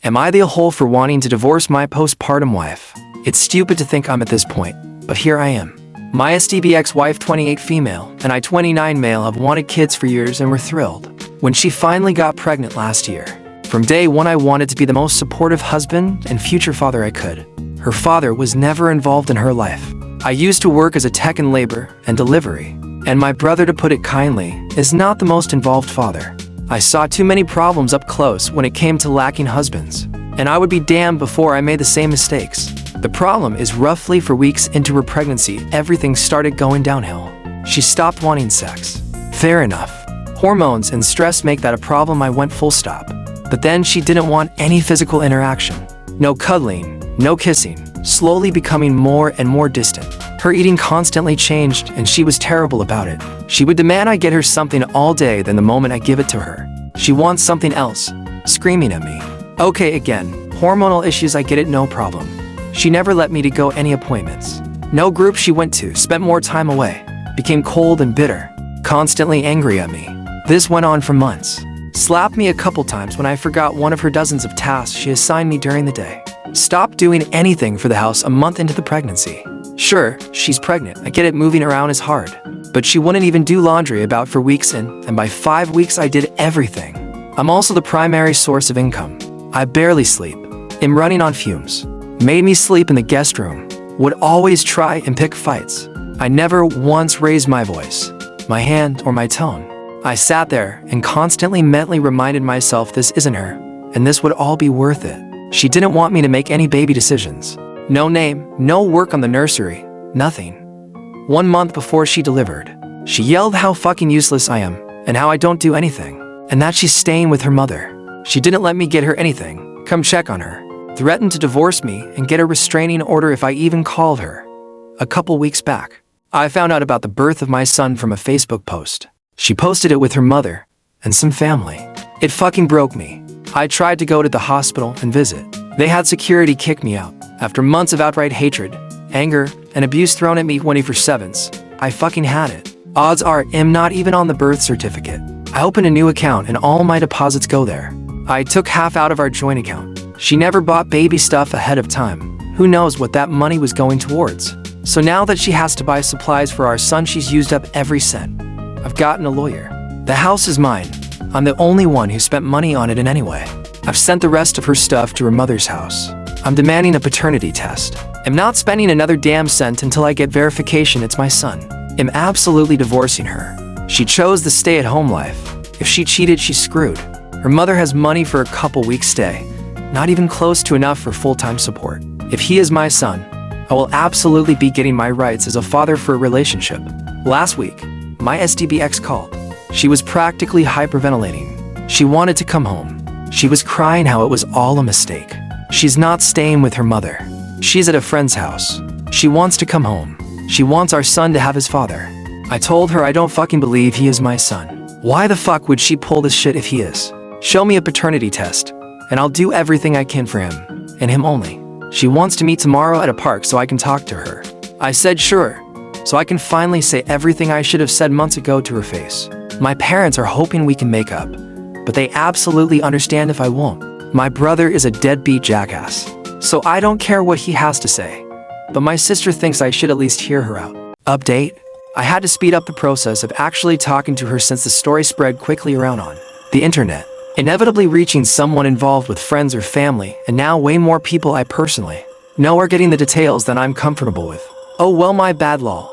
Am I the a-hole for wanting to divorce my postpartum wife? It's stupid to think I'm at this point, but here I am. My SDB ex-wife, 28 female, and I, 29 male, have wanted kids for years and were thrilled when she finally got pregnant last year. From day one, I wanted to be the most supportive husband and future father I could. Her father was never involved in her life. I used to work as a tech in labor and delivery, and my brother, to put it kindly, is not the most involved father. I saw too many problems up close when it came to lacking husbands, and I would be damned before I made the same mistakes. The problem is, roughly 4 weeks into her pregnancy, everything started going downhill. She stopped wanting sex. Fair enough. Hormones and stress make that a problem. I went full stop. But then she didn't want any physical interaction. No cuddling, no kissing, slowly becoming more and more distant. Her eating constantly changed, and she was terrible about it. She would demand I get her something all day, then the moment I give it to her, she wants something else, screaming at me. Okay, again, hormonal issues, I get it, no problem. She never let me to go any appointments. No group she went to, spent more time away, became cold and bitter, constantly angry at me. This went on for months. Slapped me a couple times when I forgot one of her dozens of tasks she assigned me during the day. Stopped doing anything for the house a month into the pregnancy. Sure, she's pregnant, I get it, moving around is hard. But she wouldn't even do laundry about 4 weeks in, and by 5 weeks I did everything. I'm also the primary source of income. I barely sleep. Am running on fumes. Made me sleep in the guest room. Would always try and pick fights. I never once raised my voice, my hand, or my tone. I sat there and constantly mentally reminded myself this isn't her, and this would all be worth it. She didn't want me to make any baby decisions. No name, no work on the nursery, nothing. 1 month before she delivered, she yelled how fucking useless I am, and how I don't do anything, and that she's staying with her mother. She didn't let me get her anything, come check on her, threatened to divorce me and get a restraining order if I even called her. A couple weeks back, I found out about the birth of my son from a Facebook post. She posted it with her mother and some family. It fucking broke me. I tried to go to the hospital and visit. They had security kick me out. After months of outright hatred, anger, and abuse thrown at me 24/7, I fucking had it. Odds are I'm not even on the birth certificate. I opened a new account and all my deposits go there. I took half out of our joint account. She never bought baby stuff ahead of time. Who knows what that money was going towards? So now that she has to buy supplies for our son, she's used up every cent. I've gotten a lawyer. The house is mine. I'm the only one who spent money on it in any way. I've sent the rest of her stuff to her mother's house. I'm demanding a paternity test. I'm not spending another damn cent until I get verification it's my son. I'm absolutely divorcing her. She chose the stay-at-home life. If she cheated, she's screwed. Her mother has money for a couple weeks stay, not even close to enough for full-time support. If he is my son, I will absolutely be getting my rights as a father for a relationship. Last week, my SDB ex called. She was practically hyperventilating. She wanted to come home. She was crying how it was all a mistake. She's not staying with her mother. She's at a friend's house. She wants to come home. She wants our son to have his father. I told her I don't fucking believe he is my son. Why the fuck would she pull this shit if he is? Show me a paternity test, and I'll do everything I can for him, and him only. She wants to meet tomorrow at a park so I can talk to her. I said sure, so I can finally say everything I should have said months ago to her face. My parents are hoping we can make up, but they absolutely understand if I won't. My brother is a deadbeat jackass, so I don't care what he has to say. But my sister thinks I should at least hear her out. Update: I had to speed up the process of actually talking to her since the story spread quickly around on the internet, inevitably reaching someone involved with friends or family, and now way more people I personally know are getting the details than I'm comfortable with. Oh well, my bad, lol.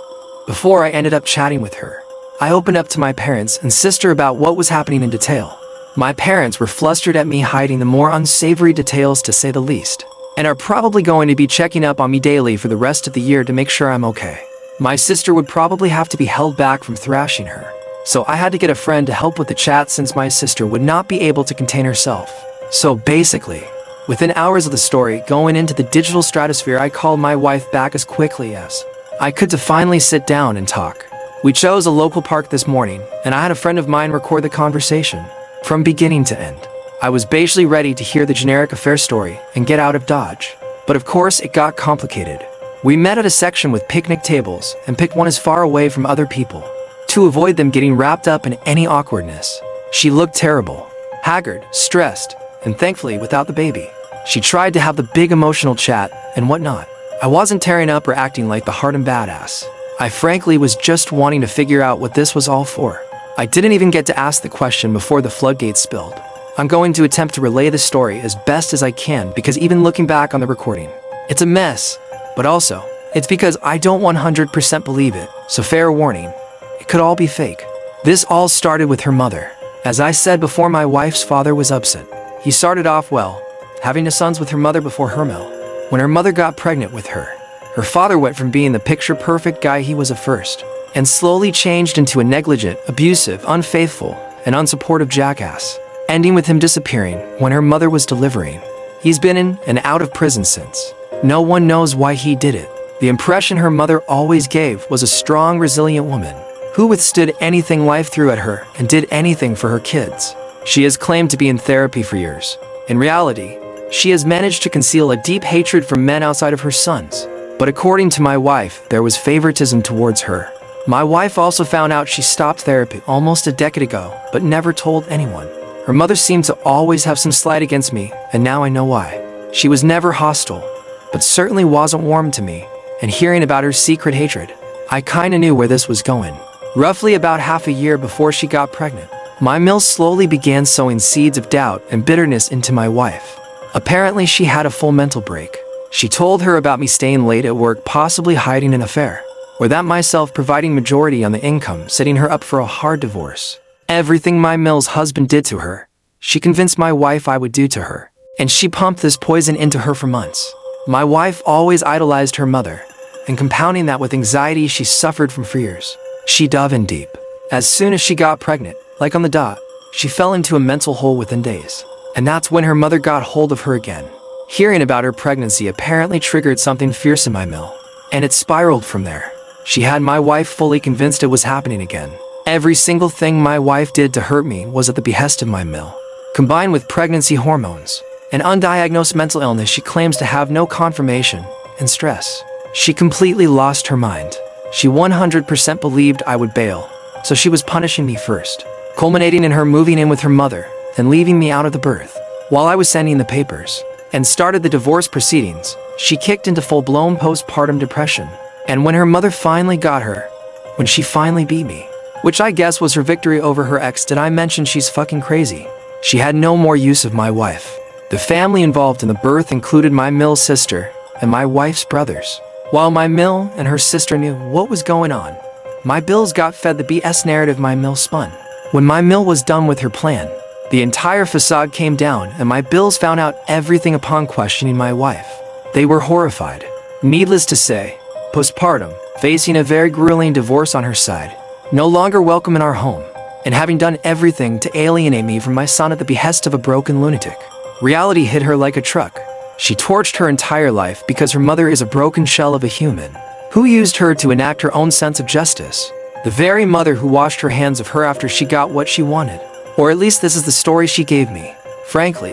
Before I ended up chatting with her, I opened up to my parents and sister about what was happening in detail. My parents were flustered at me hiding the more unsavory details, to say the least, and are probably going to be checking up on me daily for the rest of the year to make sure I'm okay. My sister would probably have to be held back from thrashing her, so I had to get a friend to help with the chat since my sister would not be able to contain herself. So basically, within hours of the story going into the digital stratosphere, I called my wife back as quickly as I could to finally sit down and talk. We chose a local park this morning, and I had a friend of mine record the conversation from beginning to end. I was basically ready to hear the generic affair story and get out of Dodge. But of course, it got complicated. We met at a section with picnic tables and picked one as far away from other people to avoid them getting wrapped up in any awkwardness. She looked terrible, haggard, stressed, and thankfully without the baby. She tried to have the big emotional chat and whatnot. I wasn't tearing up or acting like the hardened badass. I frankly was just wanting to figure out what this was all for. I didn't even get to ask the question before the floodgates spilled. I'm going to attempt to relay the story as best as I can because even looking back on the recording, it's a mess, but also, it's because I don't 100% believe it, so fair warning, it could all be fake. This all started with her mother. As I said before, my wife's father was absent. He started off well, having a sons with her mother before Hermel. When her mother got pregnant with her, her father went from being the picture-perfect guy he was at first, and slowly changed into a negligent, abusive, unfaithful, and unsupportive jackass, ending with him disappearing when her mother was delivering. He's been in and out of prison since. No one knows why he did it. The impression her mother always gave was a strong, resilient woman who withstood anything life threw at her and did anything for her kids. She has claimed to be in therapy for years. In reality, she has managed to conceal a deep hatred for men outside of her sons. But according to my wife, there was favoritism towards her. My wife also found out she stopped therapy almost a decade ago, but never told anyone. Her mother seemed to always have some slight against me, and now I know why. She was never hostile, but certainly wasn't warm to me, and hearing about her secret hatred, I kinda knew where this was going. Roughly about half a year before she got pregnant, my mill slowly began sowing seeds of doubt and bitterness into my wife. Apparently she had a full mental break. She told her about me staying late at work, possibly hiding an affair, or that myself providing majority on the income, setting her up for a hard divorce. Everything my mill's husband did to her, she convinced my wife I would do to her, and she pumped this poison into her for months. My wife always idolized her mother, and compounding that with anxiety she suffered from for years, she dove in deep. As soon as she got pregnant, like on the dot, she fell into a mental hole within days. And that's when her mother got hold of her again. Hearing about her pregnancy apparently triggered something fierce in my mill, and it spiraled from there. She had my wife fully convinced it was happening again. Every single thing my wife did to hurt me was at the behest of my mill. Combined with pregnancy hormones, an undiagnosed mental illness she claims to have no confirmation, and stress, she completely lost her mind. She 100% believed I would bail, so she was punishing me first, culminating in her moving in with her mother and leaving me out of the birth. While I was sending the papers and started the divorce proceedings, she kicked into full-blown postpartum depression. And when her mother finally got her, when she finally beat me, which I guess was her victory over her ex, did I mention she's fucking crazy? She had no more use of my wife. The family involved in the birth included my mill's sister and my wife's brothers. While my mill and her sister knew what was going on, my bills got fed the BS narrative my mill spun. When my mill was done with her plan, the entire facade came down and my bills found out everything upon questioning my wife. They were horrified. Needless to say, postpartum, facing a very grueling divorce on her side, no longer welcome in our home, and having done everything to alienate me from my son at the behest of a broken lunatic. Reality hit her like a truck. She torched her entire life because her mother is a broken shell of a human, who used her to enact her own sense of justice. The very mother who washed her hands of her after she got what she wanted. Or at least this is the story she gave me. Frankly,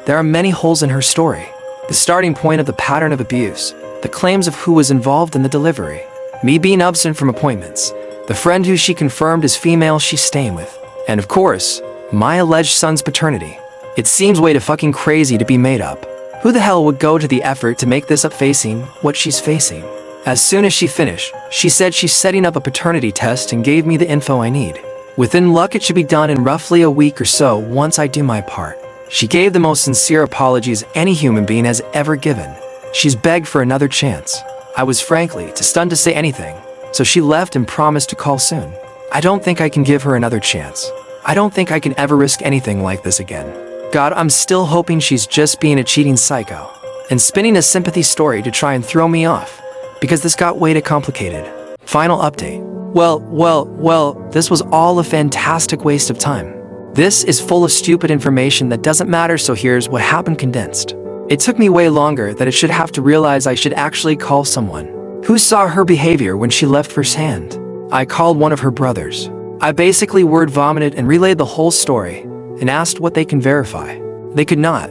there are many holes in her story. The starting point of the pattern of abuse, the claims of who was involved in the delivery, me being absent from appointments, the friend who she confirmed is female she's staying with, and of course, my alleged son's paternity. It seems way too fucking crazy to be made up. Who the hell would go to the effort to make this up facing what she's facing? As soon as she finished, she said she's setting up a paternity test and gave me the info I need. Within luck, it should be done in roughly a week or so once I do my part. She gave the most sincere apologies any human being has ever given. She's begged for another chance. I was frankly too stunned to say anything, so she left and promised to call soon. I don't think I can give her another chance. I don't think I can ever risk anything like this again. God, I'm still hoping she's just being a cheating psycho and spinning a sympathy story to try and throw me off, because this got way too complicated. Final update. Well, this was all a fantastic waste of time. This is full of stupid information that doesn't matter, so here's what happened condensed. It took me way longer than it should have to realize I should actually call someone who saw her behavior when she left firsthand. I called one of her brothers. I basically word vomited and relayed the whole story and asked what they can verify. They could not.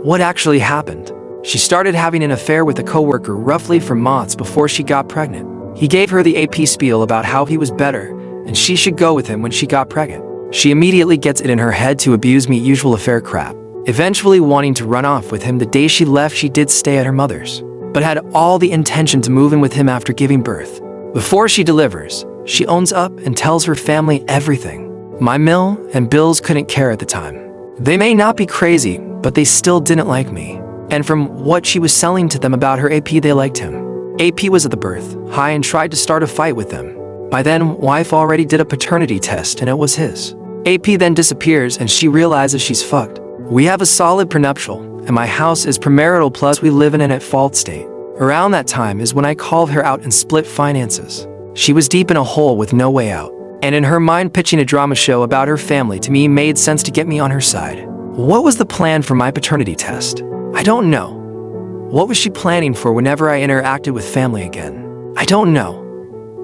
What actually happened? She started having an affair with a coworker roughly for months before she got pregnant. He gave her the AP spiel about how he was better and she should go with him when she got pregnant. She immediately gets it in her head to abuse me, usual affair crap. Eventually wanting to run off with him the day she left, she did stay at her mother's, but had all the intention to move in with him after giving birth. Before she delivers, she owns up and tells her family everything. My mill and bills couldn't care at the time. They may not be crazy, but they still didn't like me. And from what she was selling to them about her AP, they liked him. AP was at the birth, high, and tried to start a fight with them. By then, wife already did a paternity test and it was his. AP then disappears and she realizes she's fucked. We have a solid prenuptial, and my house is premarital plus we live in an at-fault state. Around that time is when I called her out and split finances. She was deep in a hole with no way out. And in her mind, pitching a drama show about her family to me made sense to get me on her side. What was the plan for my paternity test? I don't know. What was she planning for whenever I interacted with family again? I don't know.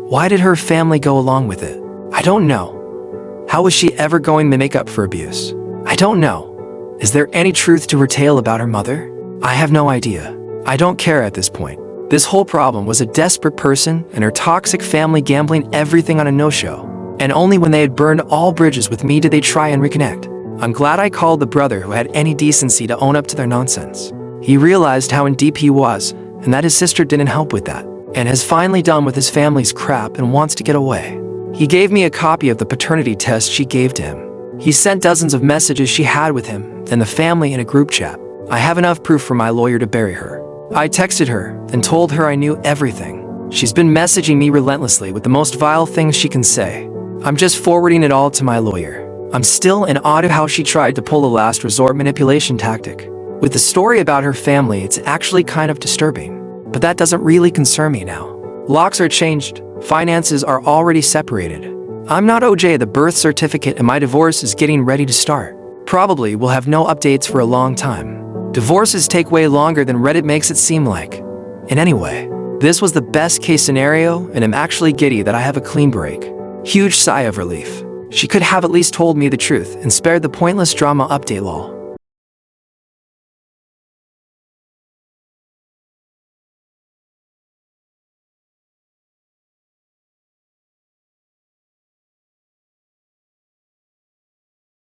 Why did her family go along with it? I don't know. How was she ever going to make up for abuse? I don't know. Is there any truth to her tale about her mother? I have no idea. I don't care at this point. This whole problem was a desperate person and her toxic family gambling everything on a no-show. And only when they had burned all bridges with me did they try and reconnect. I'm glad I called the brother who had any decency to own up to their nonsense. He realized how in deep he was, and that his sister didn't help with that, and has finally done with his family's crap and wants to get away. He gave me a copy of the paternity test she gave to him. He sent dozens of messages she had with him and the family in a group chat. I have enough proof for my lawyer to bury her. I texted her and told her I knew everything. She's been messaging me relentlessly with the most vile things she can say. I'm just forwarding it all to my lawyer. I'm still in awe of how she tried to pull a last resort manipulation tactic. With the story about her family, it's actually kind of disturbing. But that doesn't really concern me now. Locks are changed. Finances are already separated. I'm not OJ. The birth certificate and my divorce is getting ready to start. Probably will have no updates for a long time. Divorces take way longer than Reddit makes it seem like. And anyway, this was the best case scenario, and I'm actually giddy that I have a clean break. Huge sigh of relief. She could have at least told me the truth and spared the pointless drama update lol.